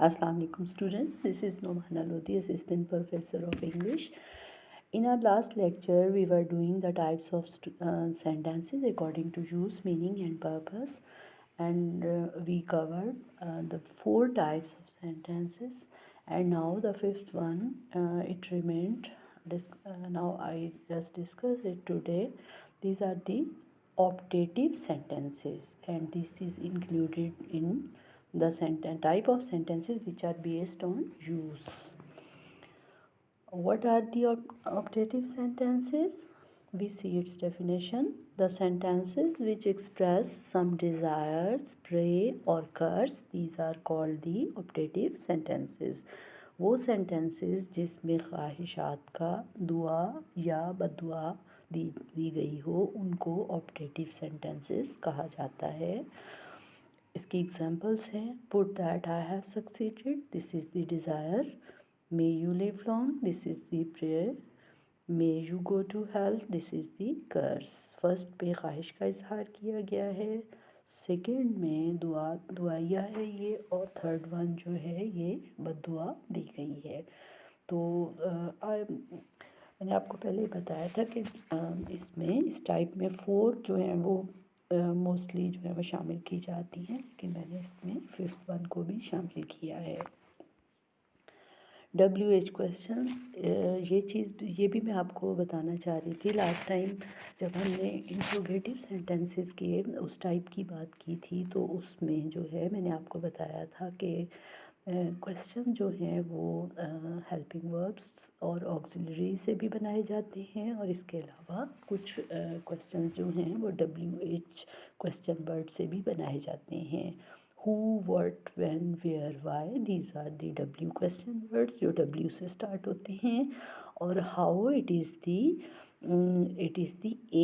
Assalamu alaikum student, this is Nomana Lodi, assistant professor of English. In our last lecture we were doing the types of sentences according to use, meaning and purpose, and we covered the 4 types of sentences, and now the fifth one it remained. Now I just discuss it today. These are the optative sentences, and this is included in the type of sentences which are based on use. What are the optative sentences? We see its definition. The sentences which express some desires, pray or curse, these are called the optative sentences. वो sentences जिसमें ख्वाहिशात का दुआ या बदुआ दी गई हो उनको optative sentences कहा जाता है. इसकी एग्जाम्पल्स हैं. Put that I have succeeded, this is the desire. May you live long, this is the prayer. May you go to hell, this is the curse. First पे ख्वाहिश का इजहार किया गया है, सेकंड में दुआया है ये, और थर्ड वन जो है ये बद्दुआ दी गई है. तो मैंने आपको पहले ही बताया था कि इसमें इस टाइप में 4 जो हैं वो मोस्टली जो है वो शामिल की जाती हैं, लेकिन मैंने इसमें 5th वन को भी शामिल किया है. WH क्वेश्चंस, ये भी मैं आपको बताना चाह रही थी. लास्ट टाइम जब हमने इंट्रोगेटिव सेंटेंसेस के उस टाइप की बात की थी तो उसमें जो है मैंने आपको बताया था कि क्वेश्चन जो हैं वो हेल्पिंग वर्ब्स और ऑक्सिलरी से भी बनाए जाते हैं, और इसके अलावा कुछ क्वेश्चन जो हैं वो WH क्वेश्चन वर्ड से भी बनाए जाते हैं. Who, what, when, where, why, these are the W question words जो W से स्टार्ट होते हैं. और how, it is the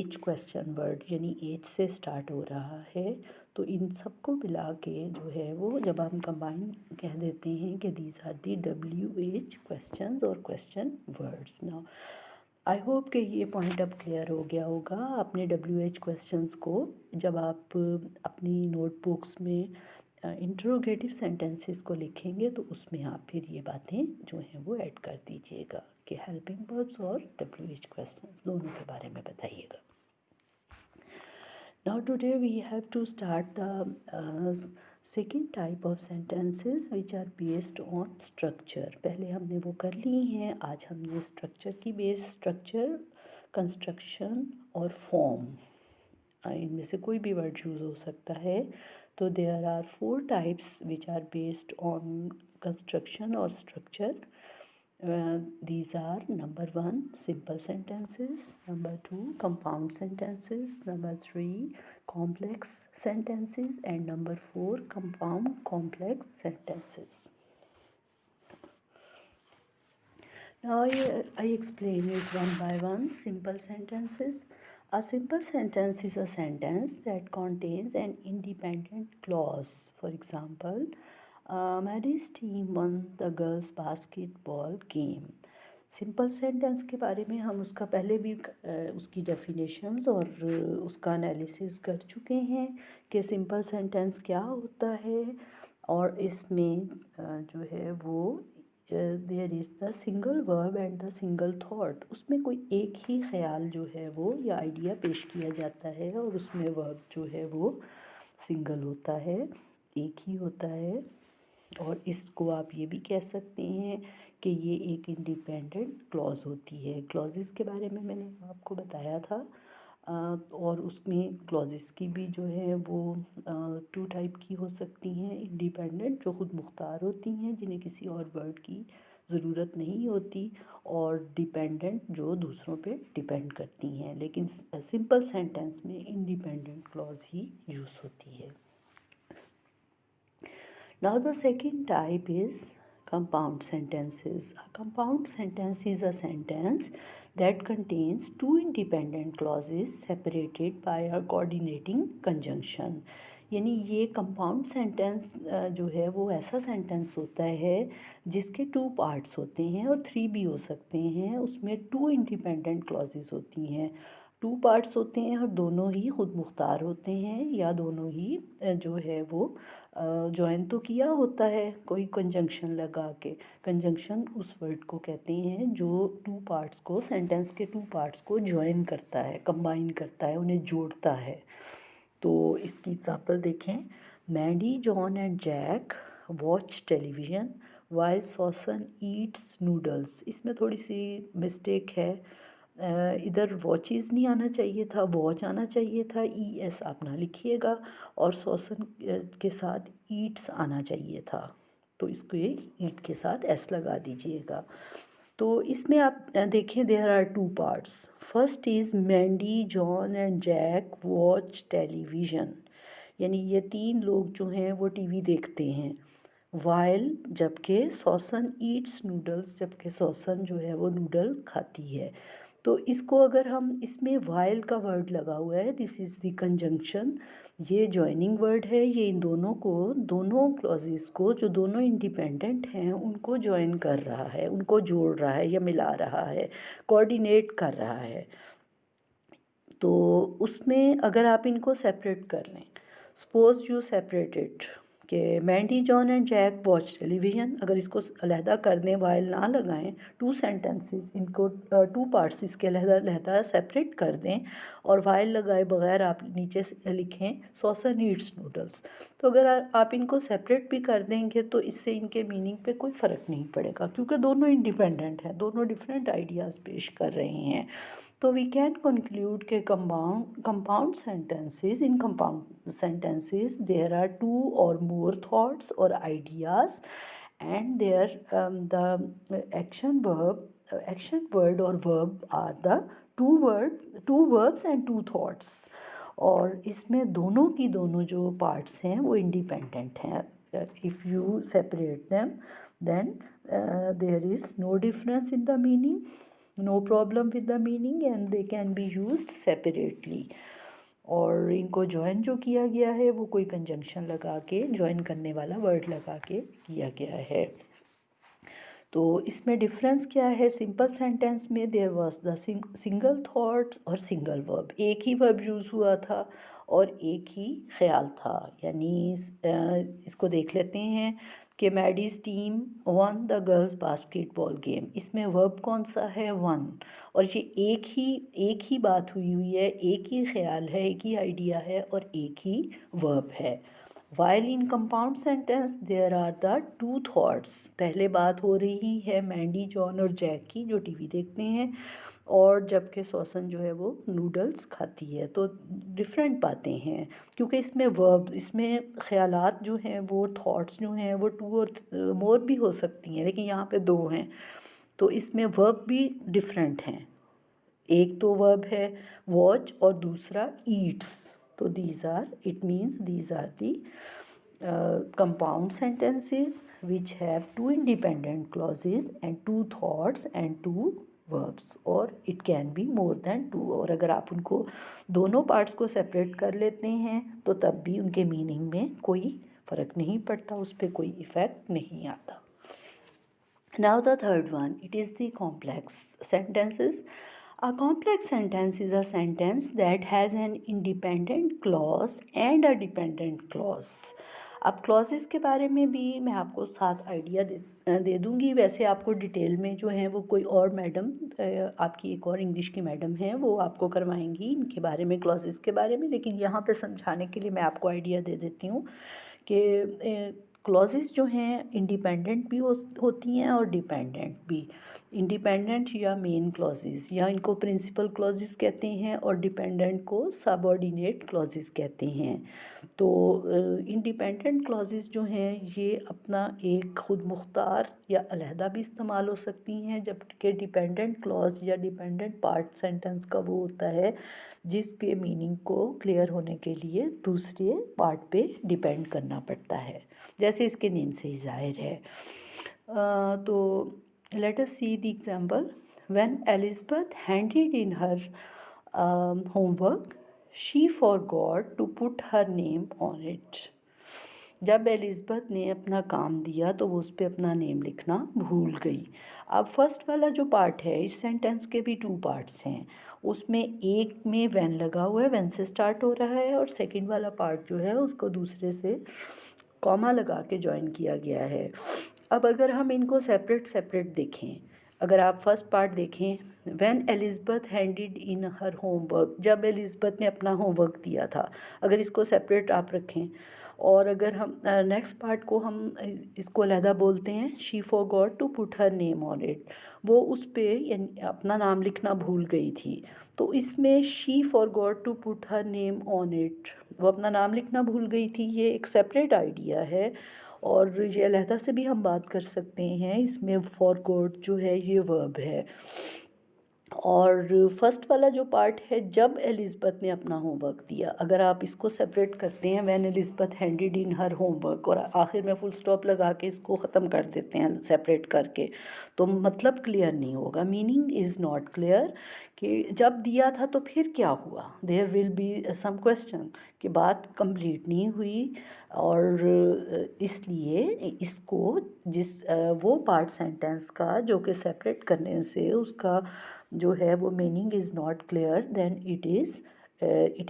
H question word, यानी H से स्टार्ट हो रहा है. तो इन सबको मिला के जो है वो जब हम कंबाइन कह देते हैं कि these are the WH questions और question words. Now I hope कि ये पॉइंट अब क्लियर हो गया होगा. अपने WH क्वेश्चंस को जब आप अपनी नोटबुक्स में इंट्रोगेटिव सेंटेंसेस को लिखेंगे तो उसमें आप फिर ये बातें जो हैं वो ऐड कर दीजिएगा कि हेल्पिंग वर्ब्स और WH क्वेश्चंस दोनों के बारे में बताइएगा. Now today we have to start the second type of sentences which are based on structure. पहले हमने वो कर ली हैं. आज हमने स्ट्रक्चर की बेस, स्ट्रक्चर, कंस्ट्रक्शन और फॉर्म, इनमें से कोई भी वर्ड यूज़ हो सकता है. तो there are 4 types which are based on construction और structure. These are number 1 simple sentences, number 2 compound sentences, number 3 complex sentences, and number 4 compound complex sentences. Now I explain it one by one. Simple sentences. A simple sentence is a sentence that contains an independent clause. For example, Mary's team won the girls basketball game. Simple sentence के बारे में हम उसका पहले भी उसकी definitions और उसका एनालिसिस कर चुके हैं कि सिंपल सेंटेंस क्या होता है. और इसमें जो है वो there is the single verb and the single thought. उसमें कोई एक ही ख्याल जो है वो या आइडिया पेश किया जाता है और उसमें वर्ब जो है वो सिंगल होता है, एक ही होता है. और इसको आप ये भी कह सकते हैं कि ये एक इंडिपेंडेंट क्लॉज होती है. क्लॉजेस के बारे में मैंने आपको बताया था. और उसमें क्लॉजेस की भी जो है वो 2 टाइप की हो सकती हैं. इंडिपेंडेंट जो ख़ुद मुख्तार होती हैं जिन्हें किसी और वर्ड की ज़रूरत नहीं होती, और डिपेंडेंट जो दूसरों पे डिपेंड करती हैं. लेकिन सिंपल सेंटेंस में इंडिपेंडेंट क्लॉज ही यूज़ होती है. Now the second type is compound sentences. A compound sentence is a sentence that contains 2 independent clauses separated by a coordinating conjunction. यानी ये कंपाउंड सेंटेंस जो है वो ऐसा सेंटेंस होता है जिसके 2 पार्ट्स होते हैं और 3 भी हो सकते हैं. उसमें 2 इंडिपेंडेंट क्लॉजेस होती हैं. 2 पार्ट्स होते हैं और दोनों ही ख़ुद मुख्तार होते हैं, या दोनों ही जो है वो जॉइन तो किया होता है कोई कंजंक्शन लगा के। कंजंक्शन उस वर्ड को कहते हैं जो टू पार्ट्स को, सेंटेंस के टू पार्ट्स को जॉइन करता है, कंबाइन करता है, उन्हें जोड़ता है। तो इसकी एग्जांपल देखें, Maddy, John and Jack watch television while Susan eats noodles. इसमें थोड़ी सी मिस्टेक है, इधर वॉचेस नहीं आना चाहिए था, वॉच आना चाहिए था, ई एस आप ना लिखिएगा, और सॉसन के साथ ईट्स आना चाहिए था, तो इसको ये ईट के साथ एस लगा दीजिएगा। तो इसमें आप देखें, there are two parts. First is Mandy, John and Jack watch television, यानी ये तीन लोग जो हैं वो टीवी देखते हैं। वाइल, जबकि सॉसन ईट्स नूडल्स, जबकि सॉसन जो है वो नूडल खाती है। तो इसको अगर हम, इसमें वाइल का वर्ड लगा हुआ है, दिस इज़ द कंजंक्शन, ये जॉइनिंग वर्ड है, ये इन दोनों को, दोनों क्लॉजेस को जो दोनों इंडिपेंडेंट हैं उनको जॉइन कर रहा है, उनको जोड़ रहा है या मिला रहा है, कोऑर्डिनेट कर रहा है। तो उसमें अगर आप इनको सेपरेट कर लें, सपोज यू सेपरेटेड कि Mandy, John and Jack watch television, अगर इसको अलहदा कर दें, वाइल ना लगाएं, टू सेंटेंसेस, इनको टू पार्ट्स इसके अलहदा अलहदा सेपरेट कर दें, और वाइल लगाए बगैर आप नीचे से लिखें सॉसन ईट्स नूडल्स। तो अगर आप इनको सेपरेट भी कर देंगे तो इससे इनके मीनिंग पे कोई फ़र्क नहीं पड़ेगा, क्योंकि दोनों इंडिपेंडेंट हैं, दोनों डिफरेंट आइडियाज़ पेश कर रहे हैं। तो वी कैन कंक्लूड के compound sentences, in compound sentences there are two और मोर थॉट्स और ideas, and there the action word और verb are the two verbs and two thoughts. और इसमें दोनों की दोनों जो पार्ट्स हैं वो इंडिपेंडेंट हैं। If you separate them then there is no difference in the meaning, no problem with the meaning, and they can be used separately। और इनको जॉइन जो किया गया है वो कोई कंजंक्शन लगा के, जॉइन करने वाला वर्ड लगा के किया गया है। तो इसमें डिफरेंस क्या है, सिंपल सेंटेंस में there was the single thought और सिंगल वर्ब, एक ही वर्ब यूज़ हुआ था और एक ही ख्याल था। यानी इसको देख लेते हैं कि Maddie's team won the girls basketball game, इसमें वर्ब कौन सा है, वन, और ये एक ही बात हुई है, एक ही ख्याल है, एक ही आइडिया है और एक ही वर्ब है। While in compound sentence there are the two thoughts, पहले बात हो रही है मैंडी, जॉन और जैक की जो टीवी देखते हैं, और जबकि सॉसन जो है वो नूडल्स खाती है। तो डिफरेंट बातें हैं, क्योंकि इसमें वर्ब, इसमें ख्यालात जो हैं वो, थॉट्स जो हैं वो टू और मोर भी हो सकती हैं, लेकिन यहाँ पे दो हैं, तो इसमें वर्ब भी डिफरेंट हैं। एक तो वर्ब है वॉच और दूसरा ईट्स, तो these are, it means these are the compound sentences which have two independent clauses and two thoughts and two verbs, or it can be more than two। और अगर आप उनको दोनों पार्ट्स को सेपरेट कर लेते हैं तो तब भी उनके मीनिंग में कोई फ़र्क नहीं पड़ता, उस पर कोई इफ़ेक्ट नहीं आता। Now the third one, it is the complex sentences। A complex sentence is a sentence that has an independent clause and a dependent clause। अब क्लॉजेस के बारे में भी मैं आपको साथ आइडिया दे दूँगी। वैसे आपको डिटेल में जो है वो कोई और मैडम, आपकी एक और इंग्लिश की मैडम हैं, वो आपको करवाएंगी इनके बारे में, क्लॉजेस के बारे में, लेकिन यहाँ पे समझाने के लिए मैं आपको आइडिया दे देती हूँ कि क्लॉजेस जो हैं इंडिपेंडेंट भी होती हैं और डिपेंडेंट भी। इंडिपेंडेंट या मेन क्लॉजेस, या इनको प्रिंसिपल क्लॉजेस कहते हैं, और डिपेंडेंट को सबऑर्डिनेट क्लॉजेस कहते हैं। तो इंडिपेंडेंट क्लॉजेस जो हैं ये अपना एक खुद मुख्तार या अलहदा भी इस्तेमाल हो सकती हैं, जबकि डिपेंडेंट क्लॉज या डिपेंडेंट पार्ट सेंटेंस का वो होता है जिसके मीनिंग को क्लियर होने के लिए दूसरे पार्ट पे डिपेंड करना पड़ता है, जैसे इसके नेम से ही जाहिर है। तो let us see the example. When Elizabeth handed in her homework she forgot to put her name on it. जब एलिज़ाबेथ ने अपना काम दिया तो वो उस पर अपना नेम लिखना भूल गई। अब फर्स्ट वाला जो पार्ट है, इस सेंटेंस के भी टू पार्ट्स हैं, उसमें एक में वैन लगा हुआ है, वैन से स्टार्ट हो रहा है, और सेकंड वाला पार्ट जो है उसको दूसरे से कॉमा लगा के ज्वाइन किया गया है। अब अगर हम इनको सेपरेट सेपरेट देखें, अगर आप फर्स्ट पार्ट देखें, when Elizabeth handed in her homework, जब एलिज़ाबेथ ने अपना होमवर्क दिया था, अगर इसको सेपरेट आप रखें। और अगर हम नेक्स्ट पार्ट को हम इसको अलहदा बोलते हैं, she forgot to put her name on it, वो उस पे यानी अपना नाम लिखना भूल गई थी। तो इसमें she forgot to put her name on it, वो अपना नाम लिखना भूल गई थी, ये एक सेपरेट आइडिया है और ये अलहदा से भी हम बात कर सकते हैं। इसमें फॉरगॉट जो है ये वर्ब है। और फर्स्ट वाला जो पार्ट है, जब एलिज़ाबेथ ने अपना होमवर्क दिया, अगर आप इसको सेपरेट करते हैं, when Elizabeth handed in her homework, और आखिर में फुल स्टॉप लगा के इसको ख़त्म कर देते हैं सेपरेट करके, तो मतलब क्लियर नहीं होगा, मीनिंग इज़ नॉट क्लियर कि जब दिया था तो फिर क्या हुआ। There will be some question कि बात कंप्लीट नहीं हुई। और इसलिए इसको वो पार्ट सेंटेंस का जो कि सेपरेट करने से उसका जो है वो meaning is not clear, then it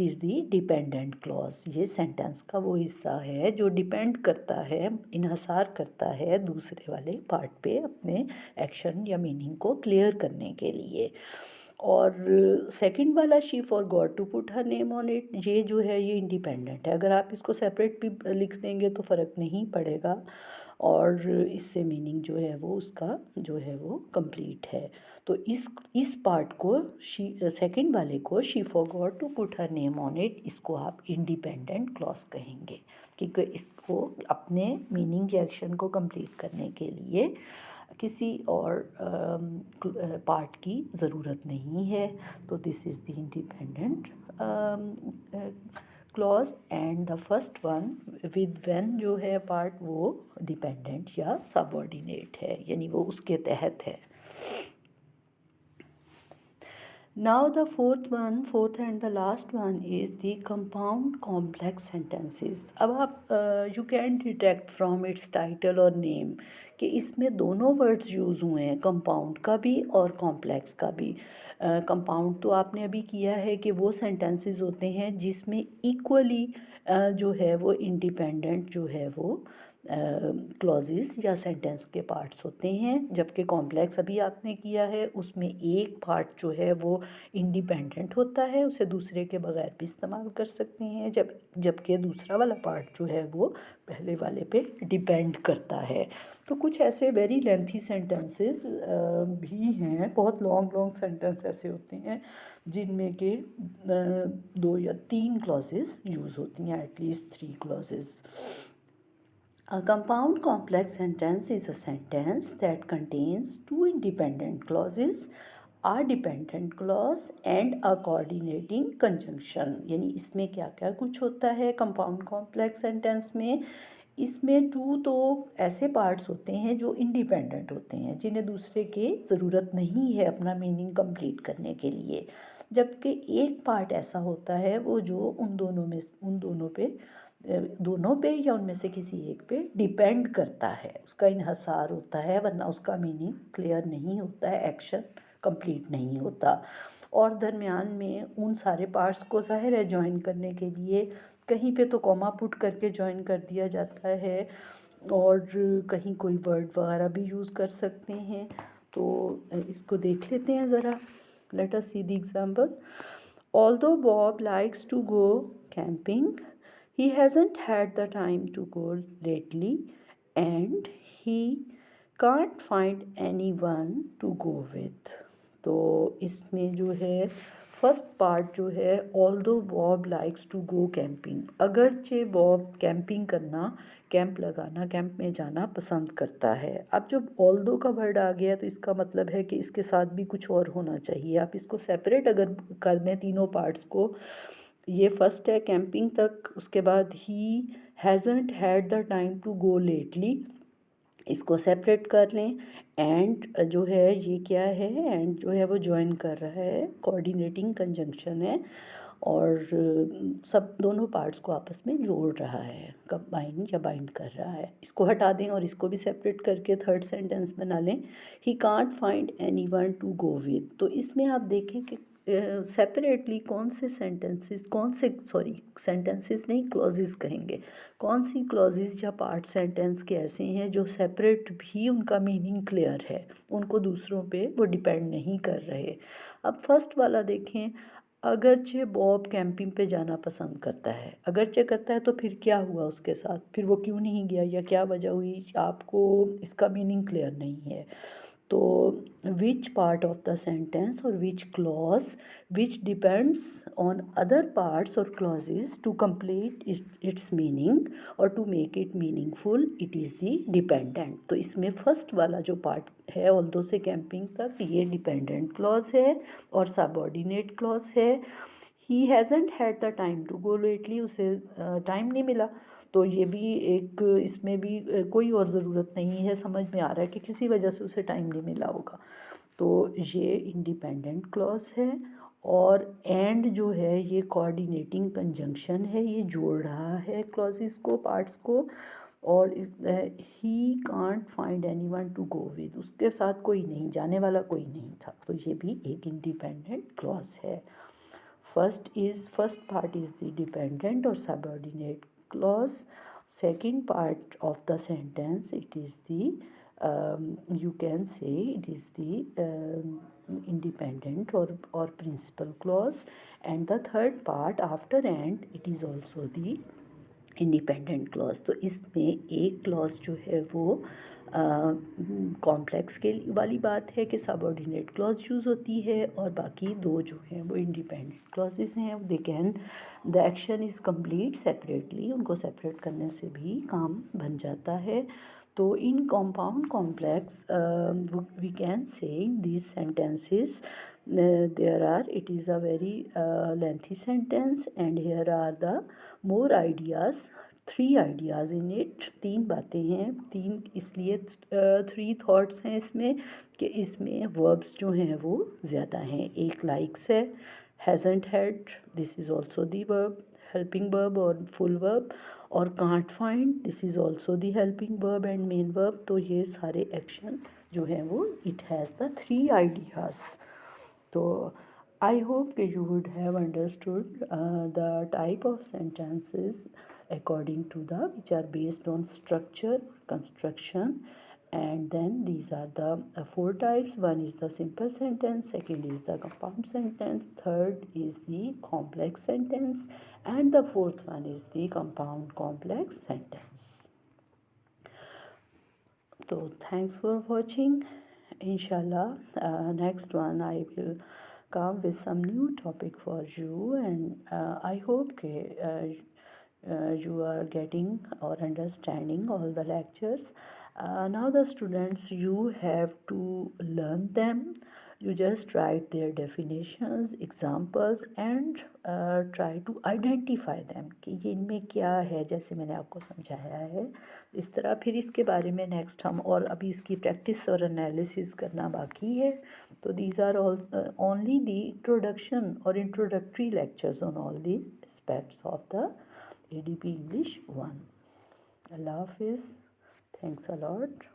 is the dependent clause. ये सेंटेंस का वो हिस्सा है जो डिपेंड करता है, इन्हसार करता है दूसरे वाले पार्ट पे अपने एक्शन या मीनिंग को क्लियर करने के लिए। और सेकंड वाला she forgot to put her name on it, ये जो है ये इंडिपेंडेंट है, अगर आप इसको सेपरेट भी लिख देंगे तो फ़र्क नहीं पड़ेगा और इससे मीनिंग जो है वो उसका जो है वो कंप्लीट है। तो इस पार्ट को सेकंड वाले को she forgot to put her name on it, इसको आप इंडिपेंडेंट क्लॉज कहेंगे, क्योंकि इसको अपने मीनिंग या एक्शन को कंप्लीट करने के लिए किसी और पार्ट की ज़रूरत नहीं है। तो this is the independent clause and the first one with when जो है पार्ट वो डिपेंडेंट या सबऑर्डिनेट है, यानी वो उसके तहत है। Now the fourth and the last one is the compound complex sentences. अब आप you can detect from its title और name कि इसमें दोनों वर्ड्स यूज़ हुए हैं, कंपाउंड का भी और कॉम्प्लेक्स का भी। कंपाउंड तो आपने अभी किया है कि वो सेंटेंसेस होते हैं जिसमें इक्वली जो है वो इंडिपेंडेंट जो है वो क्लॉजेस या सेंटेंस के पार्ट्स होते हैं, जबकि कॉम्प्लेक्स अभी आपने किया है उसमें एक पार्ट जो है वो इंडिपेंडेंट होता है, उसे दूसरे के बगैर भी इस्तेमाल कर सकते हैं, जबकि दूसरा वाला पार्ट जो है वो पहले वाले पे डिपेंड करता है। तो कुछ ऐसे वेरी लेंथी सेंटेंसेस भी हैं, बहुत लॉन्ग सेंटेंस ऐसे होते हैं जिनमें के 2 या 3 क्लॉजेस यूज़ होती हैं, at least 3 clauses. A compound complex sentence is a sentence that contains two independent clauses, a dependent clause and a coordinating conjunction। यानी इसमें क्या क्या कुछ होता है कंपाउंड कॉम्प्लेक्स सेंटेंस में। इसमें टू तो ऐसे पार्ट्स होते हैं जो इंडिपेंडेंट होते हैं, जिन्हें दूसरे की ज़रूरत नहीं है अपना मीनिंग कंप्लीट करने के लिए, जबकि एक पार्ट ऐसा होता है वो जो उन दोनों पे या उनमें से किसी एक पे डिपेंड करता है, उसका इन्हसार होता है, वरना उसका मीनिंग क्लियर नहीं होता है, एक्शन कंप्लीट नहीं होता। और दरमियान में उन सारे पार्ट्स को ज़ाहिर है जॉइन करने के लिए कहीं पे तो कॉमा पुट करके जॉइन कर दिया जाता है और कहीं कोई वर्ड वगैरह भी यूज़ कर सकते हैं। तो इसको देख लेते हैं ज़रा, late us see the example. Although Bob likes to go camping, he hasn't had the time to go lately and he can't find anyone to go with। तो इसमें जो है फर्स्ट पार्ट जो है, although Bob likes to go camping, अगरचे Bob camping करना, camp लगाना, camp में जाना पसंद करता है। अब जब ऑल्दो का वर्ड आ गया तो इसका मतलब है कि इसके साथ भी कुछ और होना चाहिए। आप इसको सेपरेट अगर कर दें तीनों पार्ट्स को, ये फर्स्ट है कैंपिंग तक, उसके बाद he hasn't had the time to go lately, इसको सेपरेट कर लें, एंड जो है ये क्या है, एंड जो है वो ज्वाइन कर रहा है, कोऑर्डिनेटिंग कंजंक्शन है और सब दोनों पार्ट्स को आपस में जोड़ रहा है, कंबाइन या बाइंड कर रहा है। इसको हटा दें और इसको भी सेपरेट करके थर्ड सेंटेंस बना लें, he can't find anyone to go with. तो इसमें आप देखें कि सेपरेटली कौन से सेंटेंसेस, सेंटेंसेस नहीं, क्लॉजेस कहेंगे, कौन सी क्लॉजेस या पार्ट सेंटेंस के ऐसे हैं जो सेपरेट भी उनका मीनिंग क्लियर है, उनको दूसरों पे वो डिपेंड नहीं कर रहे। अब फर्स्ट वाला देखें, अगरचे बॉब कैंपिंग पे जाना पसंद करता है, अगरचे करता है तो फिर क्या हुआ उसके साथ, फिर वो क्यों नहीं गया या क्या वजह हुई, आपको इसका मीनिंग क्लियर नहीं है। तो which part of the sentence और which clause which depends on other parts और clauses to complete its meaning और to make it meaningful, it is the dependent. तो इसमें फर्स्ट वाला जो पार्ट है ऑल्दो से कैंपिंग तक, ये डिपेंडेंट क्लॉज है और सबऑर्डिनेट क्लॉज है। He hasn't had the time to go lately, उसे टाइम नहीं मिला, तो ये भी एक, इसमें भी कोई और ज़रूरत नहीं है, समझ में आ रहा है कि किसी वजह से उसे टाइम नहीं मिला होगा, तो ये इंडिपेंडेंट क्लॉज है। और एंड जो है ये कोऑर्डिनेटिंग कंजंक्शन है, ये जोड़ रहा है क्लॉजेस को, पार्ट्स को। और he can't find anyone to go with, उसके साथ कोई नहीं, जाने वाला कोई नहीं था, तो ये भी एक इंडिपेंडेंट क्लॉज है। First part is the dependent और subordinate clause. Second part of the sentence, it is the you can say it is the independent or principal clause, and the third part after and it is also the independent clause. तो इसमें एक clause जो है वो complex के वाली बात है कि सबऑर्डिनेट क्लॉज यूज़ होती है, और बाकी दो जो हैं वो इंडिपेंडेंट क्लॉजेस हैं। They can the action is complete separately, उनको सेपरेट करने से भी काम बन जाता है। तो इन compound complex we can say in these sentences it is a very lengthy sentence, and here are the more ideas, 3 ideas in it, 3 बातें हैं, 3 इसलिए 3 thoughts हैं इसमें कि इसमें verbs जो हैं वो ज़्यादा हैं। एक likes है, hasn't had, this is also the verb, helping verb और full verb, और can't find, this is also the helping verb and main verb। तो ये सारे एक्शन जो हैं वो it has the 3 ideas। तो I hope that you would have understood the type of sentences according to the which are based on structure, construction, and then these are the 4 types. One is the simple sentence, second is the compound sentence, third is the complex sentence, and the fourth one is the compound complex sentence. So thanks for watching. Inshallah next one I will come with some new topic for you, and I hope you are getting or understanding all the lectures. Now the students, you have to learn them. You just write their definitions, examples, and try to identify them कि ये इनमें क्या है, जैसे मैंने आपको समझाया है इस तरह। फिर इसके बारे में नेक्स्ट हम, और अभी इसकी प्रैक्टिस और एनालिसिस करना बाकी है। तो these are all only the introduction और introductory lectures on all the aspects of the ADP English 1. Allah Hafiz. Thanks a lot.